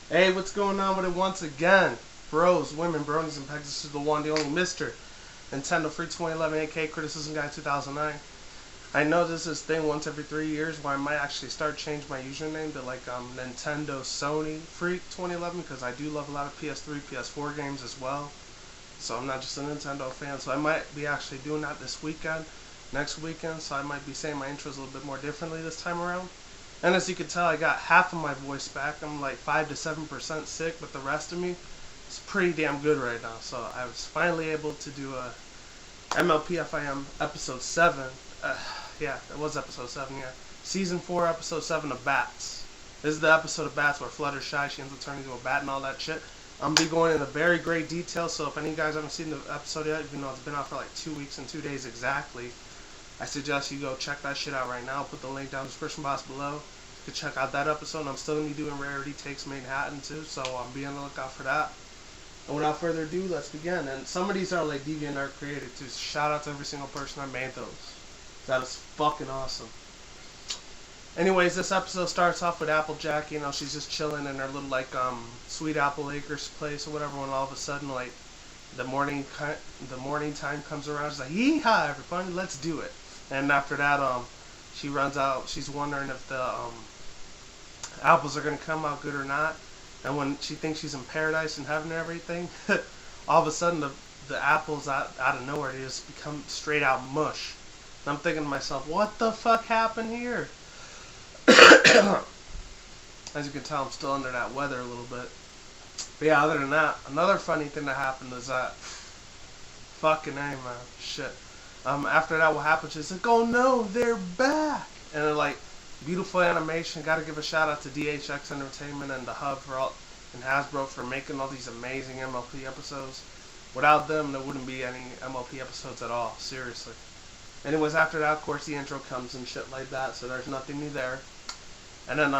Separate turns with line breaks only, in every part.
Hey, what's going on with it once again? Bros, women, bronies, and pegasisters, the one, the only Mr. Nintendo Free 2011 AK Criticism Guy 2009. I know this is thing once every 3 years where I might actually start change my username to like Nintendo Sony Freak 2011 because I do love a lot of PS3, PS4 games as well. So I'm not just a Nintendo fan, so I might be actually doing that this weekend, next weekend, so I might be saying my intros a little bit more differently this time around. And as you can tell, I got half of my voice back. I'm like 5 to 7% sick, but the rest of me is pretty damn good right now. So I was finally able to do a MLP FIM episode 7. Yeah, it was episode 7, yeah. Season 4, episode 7 of Bats. This is the episode of Bats where Fluttershy, she ends up turning into a bat and all that shit. I'm going to be going into very great detail, so if any of you guys haven't seen the episode yet, even though it's been out for like 2 weeks and 2 days exactly, I suggest you go check that shit out right now. I'll put the link down in the description box below. You can check out that episode. And I'm still going to be doing Rarity Takes Manhattan too, so I'm be on the lookout for that. And without further ado, let's begin. And some of these are like DeviantArt created too. Shout out to every single person that made those. That is fucking awesome. Anyways, this episode starts off with Applejack. You know, she's just chilling in her little like Sweet Apple Acres place or whatever. When all of a sudden like the morning time comes around, she's like, "Yeehaw, everybody, let's do it." And after that, she runs out. She's wondering if the apples are gonna come out good or not. And when she thinks she's in paradise and heaven and everything, all of a sudden the apples out of nowhere, they just become straight out mush. And I'm thinking to myself, what the fuck happened here? As you can tell, I'm still under that weather a little bit. But yeah, other than that, another funny thing that happened is that fucking A, man, shit. After that, what happened? She's like, "Oh no, they're back!" And then, like, beautiful animation. Got to give a shout out to DHX Entertainment and the Hub and Hasbro for making all these amazing MLP episodes. Without them, there wouldn't be any MLP episodes at all. Seriously. Anyways, after that, of course, the intro comes and shit like that. So there's nothing new there. And then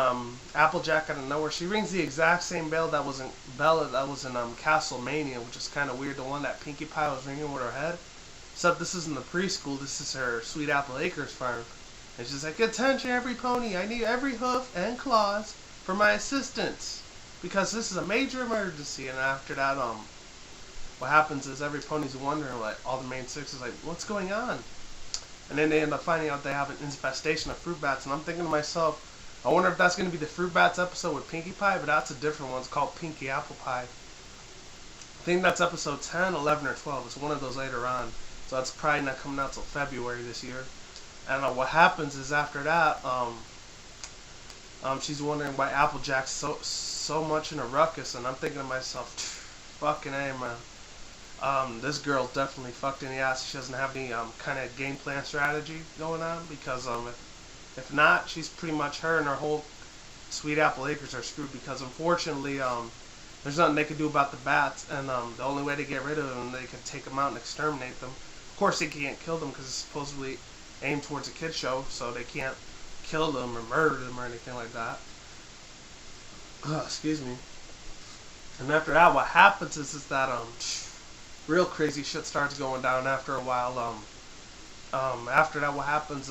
Applejack out of nowhere, she rings the exact same bell that was in Castlemania, which is kind of weird. The one that Pinkie Pie was ringing with her head. Except this isn't the preschool, this is her Sweet Apple Acres farm. And she's like, "Attention every pony, I need every hoof and claws for my assistance, because this is a major emergency." And after that, what happens is every pony's wondering, like, all the main six is like, "What's going on?" And then they end up finding out they have an infestation of fruit bats. And I'm thinking to myself, I wonder if that's going to be the fruit bats episode with Pinkie Pie, but that's a different one. It's called Pinkie Apple Pie. I think that's episode 10, 11, or 12. It's one of those later on. So that's probably not coming out till February this year. And what happens is after that, she's wondering why Applejack's so much in a ruckus, and I'm thinking to myself, fucking A, man. This girl definitely fucked in the ass. She doesn't have any kind of game plan strategy going on, because if not, she's pretty much, her and her whole Sweet Apple Acres are screwed, because unfortunately there's nothing they can do about the bats, and the only way to get rid of them, they can take them out and exterminate them. Of course, they can't kill them because it's supposedly aimed towards a kid show, so they can't kill them or murder them or anything like that. Excuse me. And after that, what happens is that real crazy shit starts going down after a while. After that, what happens?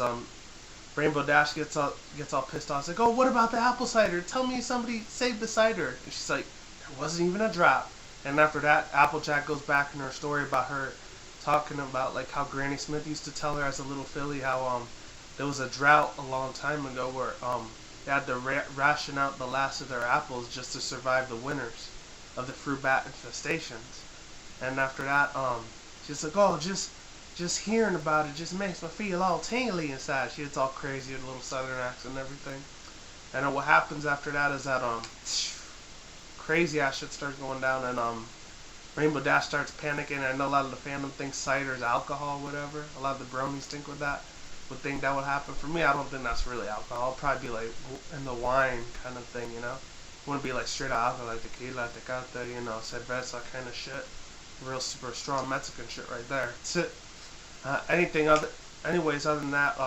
Rainbow Dash gets all pissed off. She's like, "Oh, what about the apple cider? Tell me somebody saved the cider." And she's like, "There wasn't even a drop." And after that, Applejack goes back in her story about her talking about like how Granny Smith used to tell her as a little filly how there was a drought a long time ago where they had to ration out the last of their apples just to survive the winters of the fruit bat infestations. And after that, she's like, "Oh, just hearing about it just makes me feel all tingly inside." She gets all crazy with a little southern accent and everything. And then what happens after that is that crazy ass shit starts going down, and Rainbow Dash starts panicking. I know a lot of the fandom thinks cider is alcohol, whatever. A lot of the bronies think would think that would happen. For me, I don't think that's really alcohol. It'll probably be like in the wine kind of thing, you know. It wouldn't be like straight alcohol, like tequila, tecate, you know, cerveza kind of shit. Real super strong Mexican shit right there. That's it. Anyways, other than that,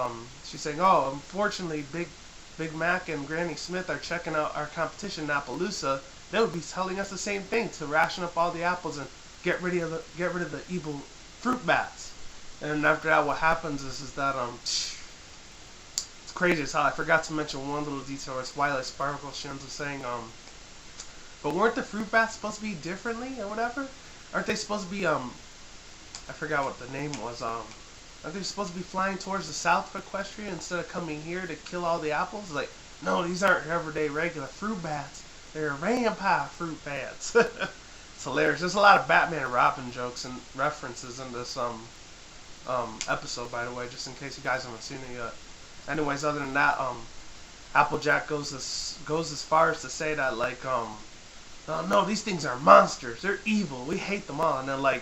she's saying, "Oh, unfortunately, Big Mac and Granny Smith are checking out our competition in Appaloosa. They would be telling us the same thing, to ration up all the apples and get rid of the evil fruit bats." And after that, what happens is that it's crazy as hell. I forgot to mention one little detail. It's Twilight Sparkle. She ends up saying But weren't the fruit bats supposed to be differently or whatever? Aren't they supposed to be I forgot what the name was. Aren't they supposed to be flying towards the south of Equestria instead of coming here to kill all the apples? Like, no, these aren't everyday regular fruit bats. They're vampire fruit bats. It's hilarious. There's a lot of Batman and Robin jokes and references in this episode, by the way, just in case you guys haven't seen it yet. Anyways, other than that, Applejack goes as far as to say that, like, oh, no, these things are monsters. They're evil. We hate them all. And then, like,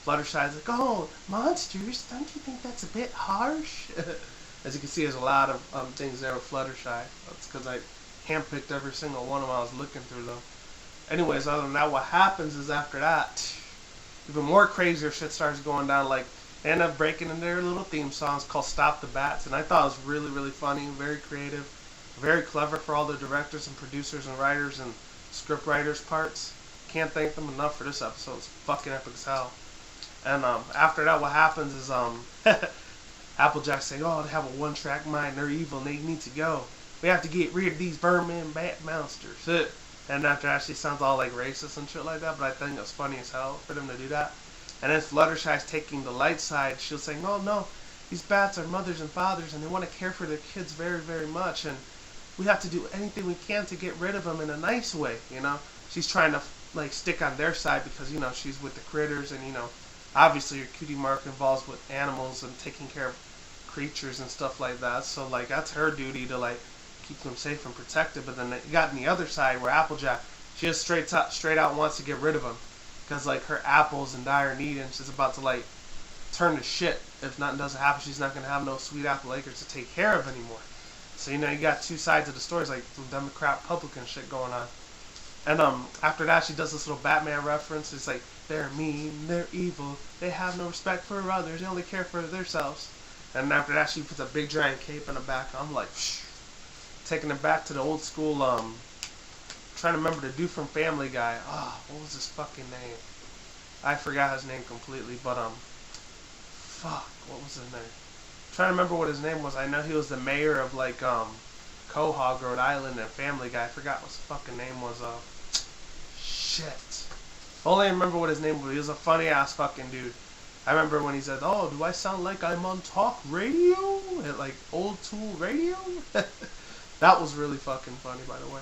Fluttershy's like, oh, monsters? Don't you think that's a bit harsh? As you can see, there's a lot of things there with Fluttershy. That's because I handpicked every single one of them I was looking through, though. Anyways, other than that, what happens is after that, even more crazier shit starts going down. Like, they end up breaking in their little theme songs called Stop the Bats. And I thought it was really, really funny, very creative, very clever for all the directors and producers and writers and script writers' parts. Can't thank them enough for this episode. It's fucking epic as hell. And after that, what happens is Applejack saying, oh, they have a one-track mind, they're evil, and they need to go. We have to get rid of these vermin bat monsters. And after that, she sounds all like racist and shit like that, but I think it's funny as hell for them to do that. And then Fluttershy's taking the light side. She'll say, oh, no, these bats are mothers and fathers, and they want to care for their kids very, very much, and we have to do anything we can to get rid of them in a nice way, you know? She's trying to, like, stick on their side because, you know, she's with the critters, and, you know, obviously your cutie mark involves with animals and taking care of creatures and stuff like that. So, like, that's her duty to, like, keep them safe and protected. But then you got on the other side where Applejack, she just straight out wants to get rid of them. Because, like, her apple's in dire need and she's about to, like, turn to shit. If nothing doesn't happen, she's not going to have no sweet apple acres to take care of anymore. So, you know, you got two sides of the stories, like some Democrat, Republican shit going on. And after that, she does this little Batman reference. It's like, they're mean, they're evil, they have no respect for others, they only care for themselves. And after that, she puts a big giant cape on the back. I'm like, psh. Taking it back to the old school, trying to remember the dude from Family Guy. Oh, what was his fucking name? I forgot his name completely, but, fuck, what was his name? I'm trying to remember what his name was. I know he was the mayor of, like, Quahog, Rhode Island, and Family Guy. I forgot what his fucking name was, shit. Only remember what his name was. He was a funny ass fucking dude. I remember when he said, oh, do I sound like I'm on talk radio? At like old tool radio? That was really fucking funny, by the way.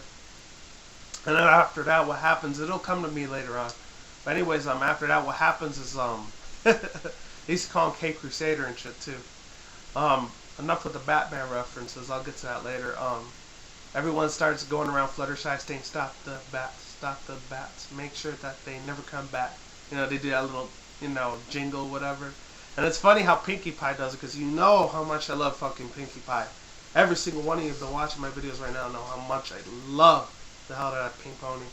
And then after that, what happens, it'll come to me later on. But anyways, after that, what happens is, they used to call him K Crusader and shit too. Enough with the Batman references, I'll get to that later. Everyone starts going around Fluttershy saying, stop the bats, make sure that they never come back. You know, they do that little, you know, jingle, whatever. And it's funny how Pinkie Pie does it, because you know how much I love fucking Pinkie Pie. Every single one of you have been watching my videos right now know how much I love the hell out of that pink pony.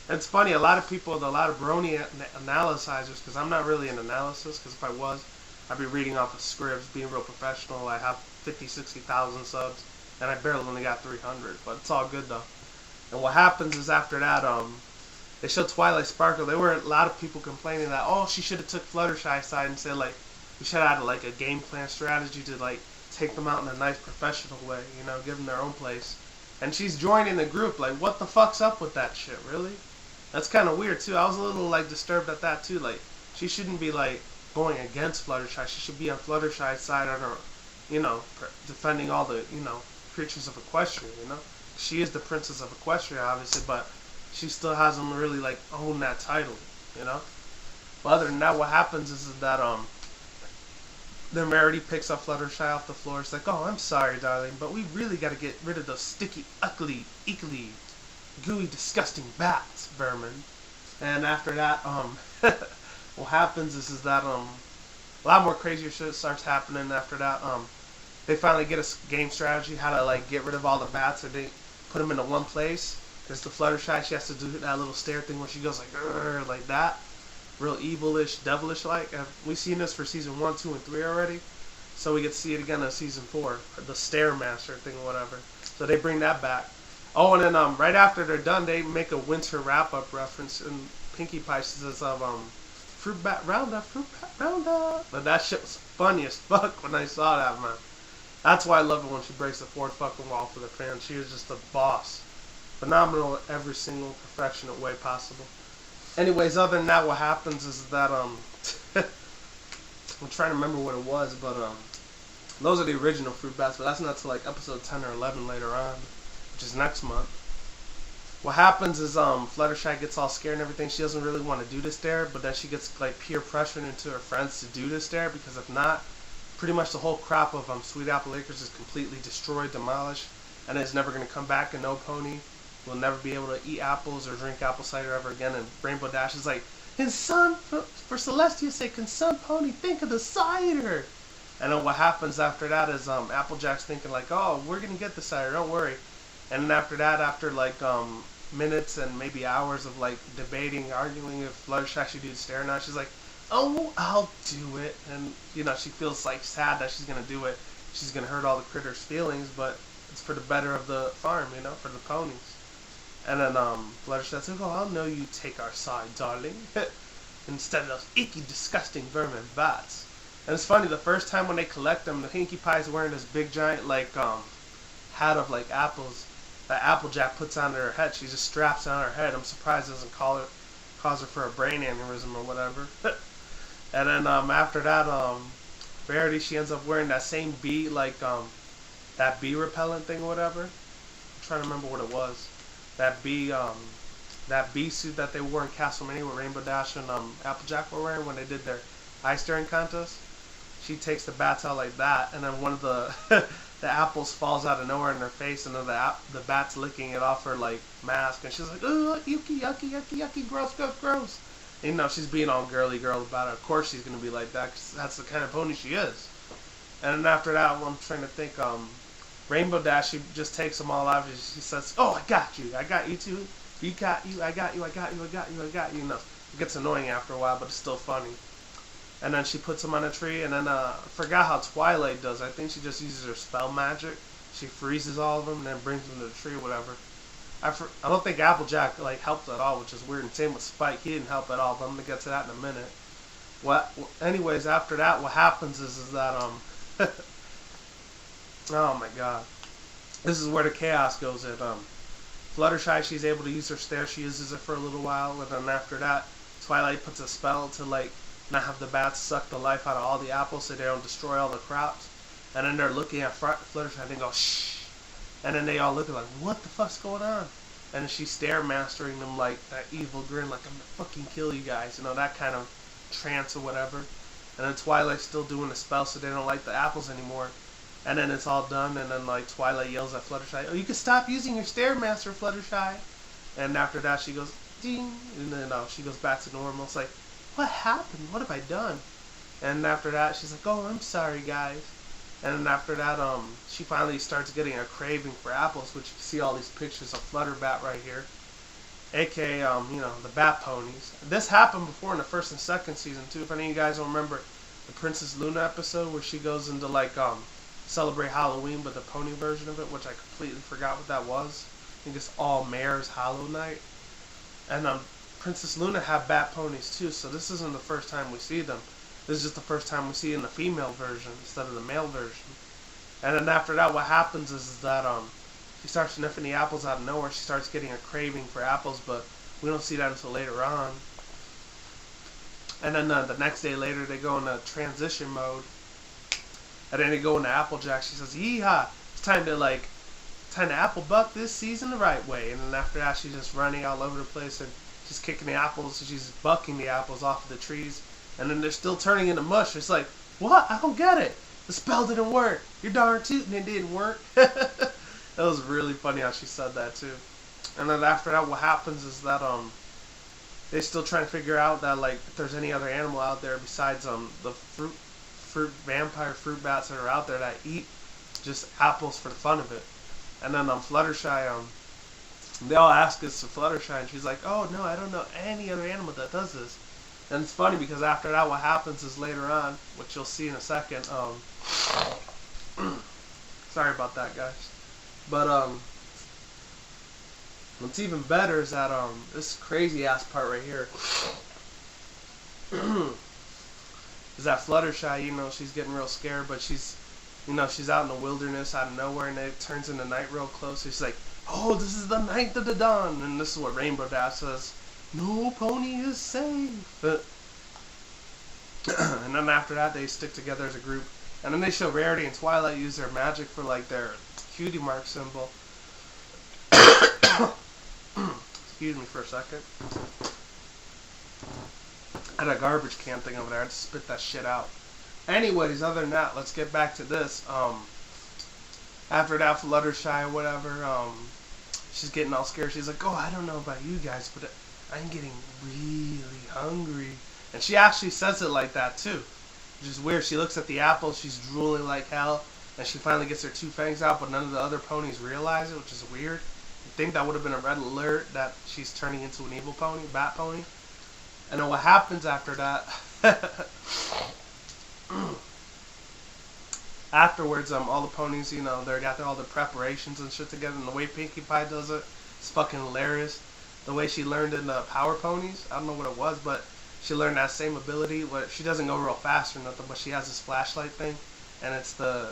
And it's funny, a lot of people, a lot of brony analyzers, because I'm not really an analysis, because if I was, I'd be reading off of scripts, being real professional. I have 50, 60,000 subs, and I barely only got 300, but it's all good though. And what happens is after that, they show Twilight Sparkle. There were a lot of people complaining that, oh, she should have took Fluttershy's side and said, like, we should have had, like, a game plan strategy to, like, take them out in a nice professional way, you know, give them their own place. And she's joining the group. Like, what the fuck's up with that shit, really? That's kind of weird, too. I was a little, like, disturbed at that, too. Like, she shouldn't be, like, going against Fluttershy. She should be on Fluttershy's side on her, you know, defending all the, you know, creatures of Equestria, you know? She is the princess of Equestria, obviously, but she still hasn't really, like, owned that title, you know? But other than that, what happens is that, then Rarity picks up Fluttershy off the floor. It's like, oh, I'm sorry, darling, but we really got to get rid of those sticky, ugly, gooey, disgusting bats, vermin. And after that, what happens is that, a lot more crazier shit starts happening after that. They finally get a game strategy, how to, like, get rid of all the bats, and they put them into one place. There's the Fluttershy, she has to do that little stare thing where she goes like that. Real evilish, devilish like. We've seen this for season 1, 2, and 3 already. So we get to see it again in season 4. The Stairmaster thing or whatever. So they bring that back. Oh, and then right after they're done, they make a winter wrap-up reference. And Pinkie Pie says, fruit bat roundup, fruit bat roundup. But that shit was funny as fuck when I saw that, man. That's why I love it when she breaks the fourth fucking wall for the fans. She was just the boss. phenomenal in every single perfectionate way possible. Anyways, other than that, what happens is that I'm trying to remember what it was, but those are the original fruit bats, but that's not till like episode 10 or 11 later on, which is next month. What happens is Fluttershy gets all scared and everything. She doesn't really want to do this dare, but then she gets like peer pressured into her friends to do this dare, because if not, pretty much the whole crop of Sweet Apple Acres is completely destroyed, demolished, and it's never going to come back, and no pony will never be able to eat apples or drink apple cider ever again. And Rainbow Dash is like, his son, for Celestia's sake, can Sun Pony think of the cider? And then what happens after that is Applejack's thinking like, oh, we're going to get the cider, don't worry. And then after that, after like minutes and maybe hours of like debating, arguing if Fluttershy should do the stare or not, she's like, oh, I'll do it. And you know, she feels like sad that she's gonna do it. She's gonna hurt all the critters' feelings, but it's for the better of the farm, you know, for the ponies. And then Fluttershy's like, oh, I'll know you take our side, darling, instead of those icky, disgusting vermin bats. And it's funny, the first time when they collect them, the Pinkie Pie's wearing this big giant like hat of like apples that Applejack puts on her head. She just straps it on her head. I'm surprised it doesn't cause her for a brain aneurysm or whatever. And then after that, Verity, she ends up wearing that same bee, like that bee repellent thing or whatever. I'm trying to remember what it was. That bee suit that they wore in Castle Mini, where Rainbow Dash and Applejack were wearing when they did their ice daring contest. She takes the bats out like that, and then one of the the apples falls out of nowhere in her face, and then the bat's licking it off her like mask, and she's like, "Ugh, yucky, yucky, yucky, yucky, gross, gross, gross." And, you know, she's being all girly girl about it. Of course she's gonna be like that, 'cause that's the kind of pony she is. And then after that, I'm trying to think. Rainbow Dash, she just takes them all out. She says, "Oh, I got you too. You got you, I got you, I got you, I got you, I got you." You know, it gets annoying after a while, but it's still funny. And then she puts them on a tree, and then I forgot how Twilight does. I think she just uses her spell magic. She freezes all of them and then brings them to the tree or whatever. I don't think Applejack like helped at all, which is weird. And same with Spike, he didn't help at all. But I'm gonna get to that in a minute. Anyways, after that, what happens is that oh my god, this is where the chaos goes in. Fluttershy, she's able to use her stare. She uses it for a little while, and then after that, Twilight puts a spell to like not have the bats suck the life out of all the apples so they don't destroy all the crops. And then they're looking at Fluttershy and they go, shh. And then they all look like, what the fuck's going on? And then she's stare mastering them like that evil grin, like I'm gonna fucking kill you guys. You know, that kind of trance or whatever. And then Twilight's still doing the spell so they don't like the apples anymore. And then it's all done, and then like Twilight yells at Fluttershy, oh, you can stop using your stare master, Fluttershy. And after that she goes, ding. And then she goes back to normal. It's like, what happened? What have I done? And after that, she's like, oh, I'm sorry, guys. And then after that, she finally starts getting a craving for apples, which you can see all these pictures of Flutterbat right here. AKA, you know, the Bat Ponies. This happened before in the first and second season, too. If any of you guys don't remember the Princess Luna episode where she goes into, like, celebrate Halloween, but the pony version of it, which I completely forgot what that was. I think it's All Mares Hollow Night. And, Princess Luna had bat ponies too, so this isn't the first time we see them. This is just the first time we see it in the female version instead of the male version. And then after that, what happens is that she starts sniffing the apples out of nowhere. She starts getting a craving for apples, but we don't see that until later on. And then the next day later, they go into transition mode, and then they go into Applejack. She says, "Yeehaw! It's time to apple buck this season the right way." And then after that, she's just running all over the place and she's kicking the apples, she's bucking the apples off of the trees, and then they're still turning into mush. It's like, what? I don't get it. The spell didn't work. You're darn tootin' it didn't work. That was really funny how she said that too. And then after that, what happens is that they're still trying to figure out that like if there's any other animal out there besides the vampire fruit bats that are out there that eat just apples for the fun of it. And then Fluttershy, they all ask us to Fluttershy, and she's like, oh, no, I don't know any other animal that does this. And it's funny because after that, what happens is later on, which you'll see in a second, sorry about that, guys. But, what's even better is that, this crazy-ass part right here, is that Fluttershy, you know, she's getting real scared, but she's, you know, she's out in the wilderness, out of nowhere, and it turns into night real close, so she's like, oh, this is the ninth of the dawn, and this is what Rainbow Dash says, no pony is safe. And then after that, they stick together as a group, and then they show Rarity and Twilight use their magic for like their cutie mark symbol. Excuse me for a second. I had a garbage can thing over there. I just spit that shit out. Anyways, other than that, let's get back to this. After that, Fluttershy or whatever, she's getting all scared. She's like, oh, I don't know about you guys, but I'm getting really hungry. And she actually says it like that, too. Which is weird. She looks at the apple, she's drooling like hell, and she finally gets her two fangs out, but none of the other ponies realize it, which is weird. I think that would have been a red alert that she's turning into an evil pony, bat pony. And then what happens after that... Afterwards, all the ponies, you know, they got all the preparations and shit together, and the way Pinkie Pie does it, it's fucking hilarious. The way she learned in the Power Ponies, I don't know what it was, but she learned that same ability. She doesn't go real fast or nothing, but she has this flashlight thing, and it's the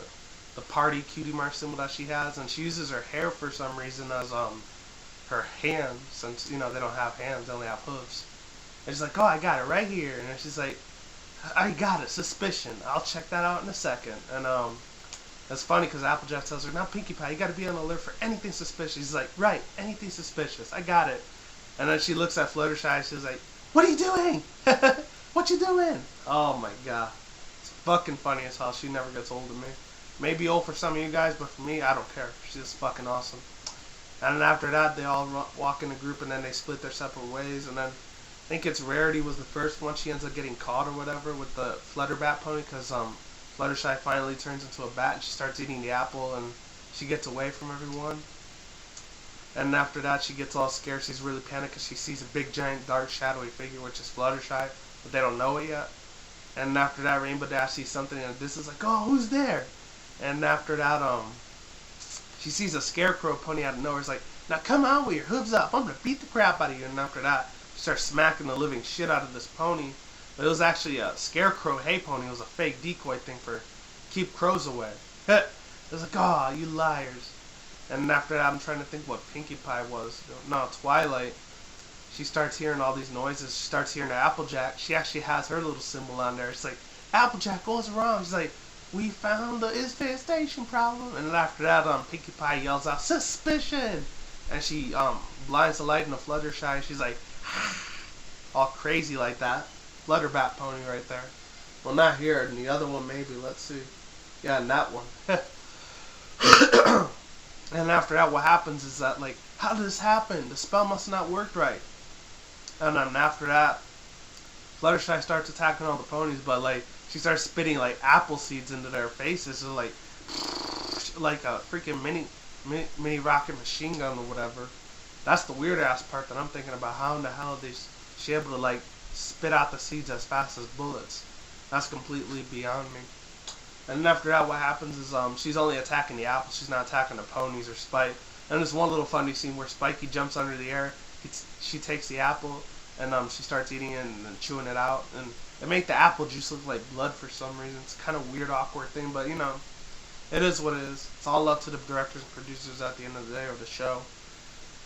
party cutie mark symbol that she has, and she uses her hair for some reason as her hand, since, you know, they don't have hands, they only have hooves. And she's like, oh, I got it right here, and then she's like, I got it, suspicion. I'll check that out in a second. And it's funny because Applejack tells her, now Pinkie Pie, you got to be on the alert for anything suspicious. He's like, right, anything suspicious. I got it. And then she looks at Fluttershy. She's like, what are you doing? What you doing? Oh my god, it's fucking funny as hell. She never gets old to me. Maybe old for some of you guys, but for me, I don't care. She's just fucking awesome. And then after that, they all walk in a group, and then they split their separate ways. And then I think it's Rarity was the first one. She ends up getting caught or whatever with the Flutterbat pony, because Fluttershy finally turns into a bat and she starts eating the apple and she gets away from everyone. And after that, she gets all scared. She's really panicked because she sees a big, giant, dark, shadowy figure, which is Fluttershy, but they don't know it yet. And after that, Rainbow Dash sees something in the distance, like, oh, who's there? And after that, she sees a Scarecrow pony out of nowhere. It's like, now come on with your hooves up. I'm going to beat the crap out of you. And after that, she starts smacking the living shit out of this pony. But it was actually a Scarecrow hay pony. It was a fake decoy thing for keep crows away. It was like, oh, you liars. And after that, I'm trying to think what Pinkie Pie was. No, Twilight. She starts hearing all these noises. She starts hearing Applejack. She actually has her little symbol on there. It's like, Applejack, what's wrong? She's like, we found the infestation problem. And then after that, Pinkie Pie yells out, suspicion! And she blinds the light in the Fluttershy. She's like, all crazy like that. Flutterbat pony right there. Well, not here. In the other one, maybe. Let's see. Yeah, in that one. And after that, what happens is that, like, how did this happen? The spell must not work right. And then after that, Fluttershy starts attacking all the ponies, but, like, she starts spitting, like, apple seeds into their faces. So, like a freaking mini rocket machine gun or whatever. That's the weird ass part that I'm thinking about. How in the hell is she able to, like, spit out the seeds as fast as bullets? That's completely beyond me. And then after that, what happens is she's only attacking the apples. She's not attacking the ponies or Spike. And there's one little funny scene where Spikey jumps under the air. She takes the apple and she starts eating it and chewing it out. And they make the apple juice look like blood for some reason. It's kind of weird, awkward thing, but you know, it is what it is. It's all up to the directors and producers at the end of the day of the show.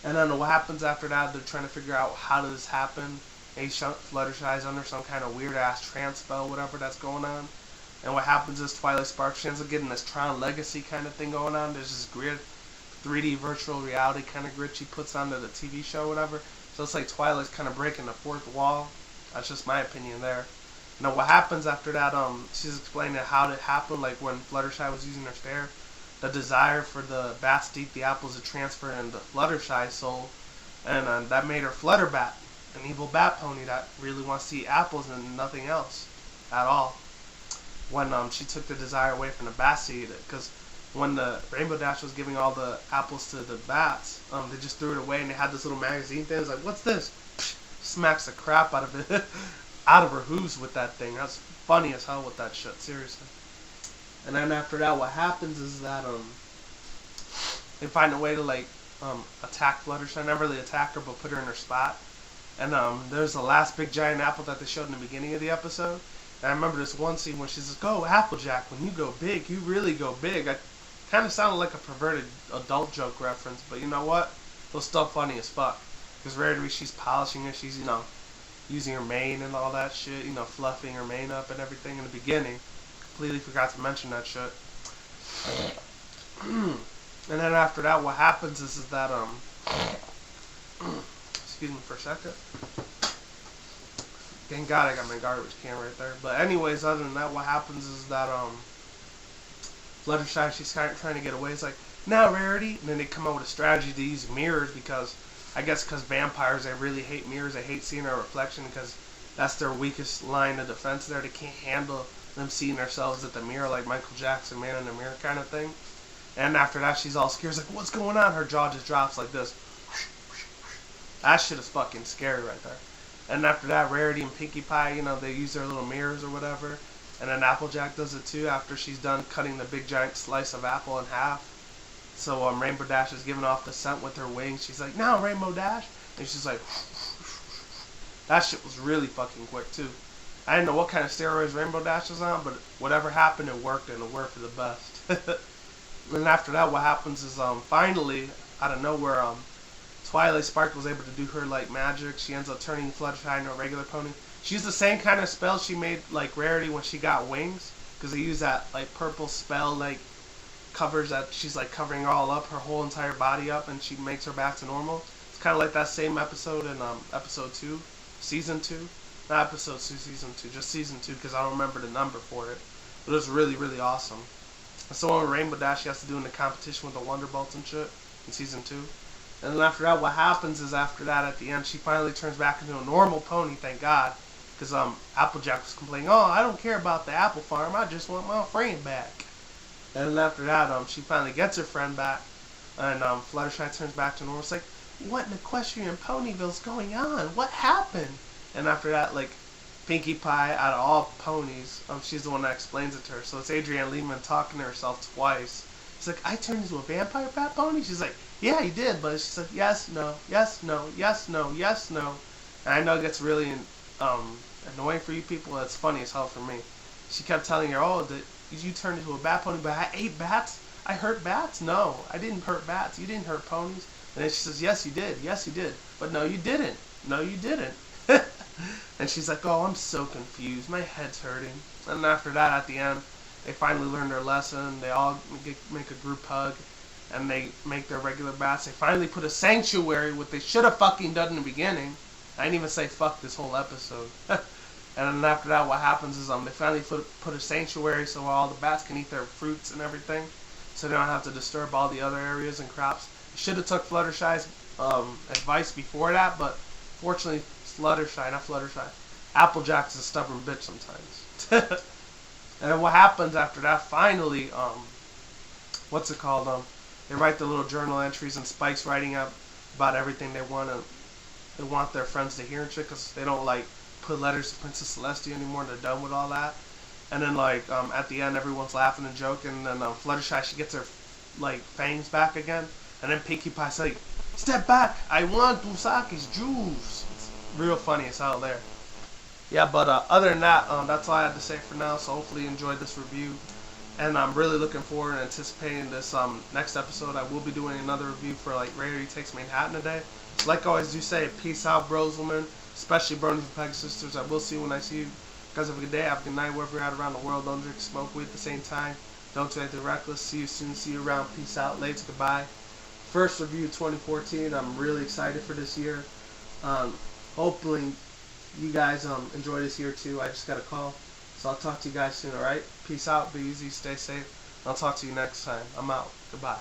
And then what happens after that, they're trying to figure out how does this happen. Fluttershy's under some kind of weird ass trance spell, whatever that's going on. And what happens is Twilight Sparks ends up getting this Tron Legacy kind of thing going on. There's this weird 3D virtual reality kind of grid she puts onto the TV show, whatever. So it's like Twilight's kind of breaking the fourth wall. That's just my opinion there. Now what happens after that, she's explaining how it happened, like when Fluttershy was using her stare. The desire for the bats to eat the apples to transfer into Fluttershy's soul. And that made her Flutterbat, an evil bat pony that really wants to eat apples and nothing else at all. When she took the desire away from the bats to eat it, because when the Rainbow Dash was giving all the apples to the bats, they just threw it away and they had this little magazine thing. It's like, what's this? Psh, smacks the crap out of it, out of her hooves with that thing. That's funny as hell with that shit, seriously. And then after that, what happens is that they find a way to like attack Fluttershy. Not really attack her, but put her in her spot. And there's the last big giant apple that they showed in the beginning of the episode. And I remember this one scene where she's like, oh, Applejack, when you go big, you really go big. I Kind of sounded like a perverted adult joke reference, but you know what? It was still funny as fuck. Because Rarity, she's polishing it, she's, using her mane and all that shit, fluffing her mane up and everything in the beginning. Completely forgot to mention that shit. And then after that, what happens is that, excuse me for a second. Thank God I got my garbage can right there. But anyways, other than that, what happens is that, Fluttershy, she's kind of trying to get away. It's like, now Rarity. And then they come up with a strategy to use mirrors because, I guess because vampires, they really hate mirrors. They hate seeing their reflection because that's their weakest line of defense there. They can't handle them seeing themselves at the mirror like Michael Jackson, Man in the Mirror kind of thing. And after that, she's all scared. She's like, what's going on? Her jaw just drops like this. That shit is fucking scary right there. And after that, Rarity and Pinkie Pie, they use their little mirrors or whatever. And then Applejack does it too after she's done cutting the big giant slice of apple in half. So Rainbow Dash is giving off the scent with her wings. She's like, now Rainbow Dash. And she's like, that shit was really fucking quick too. I didn't know what kind of steroids Rainbow Dash was on, but whatever happened, it worked, and it worked for the best. And after that, what happens is finally, out of nowhere, Twilight Sparkle was able to do her like magic. She ends up turning Fluttershy into a regular pony. She used the same kind of spell she made like Rarity when she got wings, because they use that like purple spell like covers that she's like covering all up, her whole entire body up, and she makes her back to normal. It's kind of like that same episode in episode 2, season 2. Not episode 2, season 2, just season 2, because I don't remember the number for it. But it was really, really awesome. That's the one with Rainbow Dash she has to do in the competition with the Wonder Bolts and shit in season 2. And then after that, what happens is after that, at the end, she finally turns back into a normal pony, thank God. Because Applejack was complaining, oh, I don't care about the apple farm, I just want my friend back. And then after that, she finally gets her friend back. And Fluttershy turns back to normal. It's like, what in Equestrian Ponyville's going on? What happened? And after that, like, Pinkie Pie, out of all ponies, she's the one that explains it to her. So it's Adrienne Lehman talking to herself twice. She's like, I turned into a vampire fat pony? She's like, yeah, you did. But she's like, yes, no, yes, no, yes, no, yes, no. And I know it gets really annoying for you people. That's funny as hell for me. She kept telling her, oh, you turned into a bat pony, but I ate bats? I hurt bats? No, I didn't hurt bats. You didn't hurt ponies. And then she says, yes, you did. Yes, you did. But no, you didn't. No, you didn't. And she's like, oh, I'm so confused. My head's hurting. And after that, at the end, they finally learn their lesson. They all make a group hug. And they make their regular bats. They finally put a sanctuary, what they should have fucking done in the beginning. I didn't even say fuck this whole episode. And then after that, what happens is they finally put a sanctuary so all the bats can eat their fruits and everything. So they don't have to disturb all the other areas and crops. Should have took Fluttershy's advice before that, but fortunately, Applejack's a stubborn bitch sometimes. And then what happens after that, finally, what's it called? They write the little journal entries, and Spike's writing up about everything they want their friends to hear and shit, because they don't like put letters to Princess Celestia anymore. They're done with all that. And then like at the end, everyone's laughing and joking, and then Fluttershy, she gets her like fangs back again, and then Pinkie Pie's like, step back, I want Usaki's juice. It's real funny as hell there. Yeah, but other than that, that's all I had to say for now. So hopefully you enjoyed this review, and I'm really looking forward and anticipating this next episode. I will be doing another review for like Rarity Takes Manhattan today. So like I always do say, peace out, bros, women, especially bronies and pegasisters. I will see you when I see you. Guys, have a good day, have a good night, wherever you're at around the world. Don't drink, smoke weed at the same time. Don't do anything reckless. See you soon. See you around. Peace out. Later. Goodbye. First review 2014. I'm really excited for this year. Hopefully you guys enjoy this year too. I just got a call. So I'll talk to you guys soon, alright? Peace out. Be easy. Stay safe. I'll talk to you next time. I'm out. Goodbye.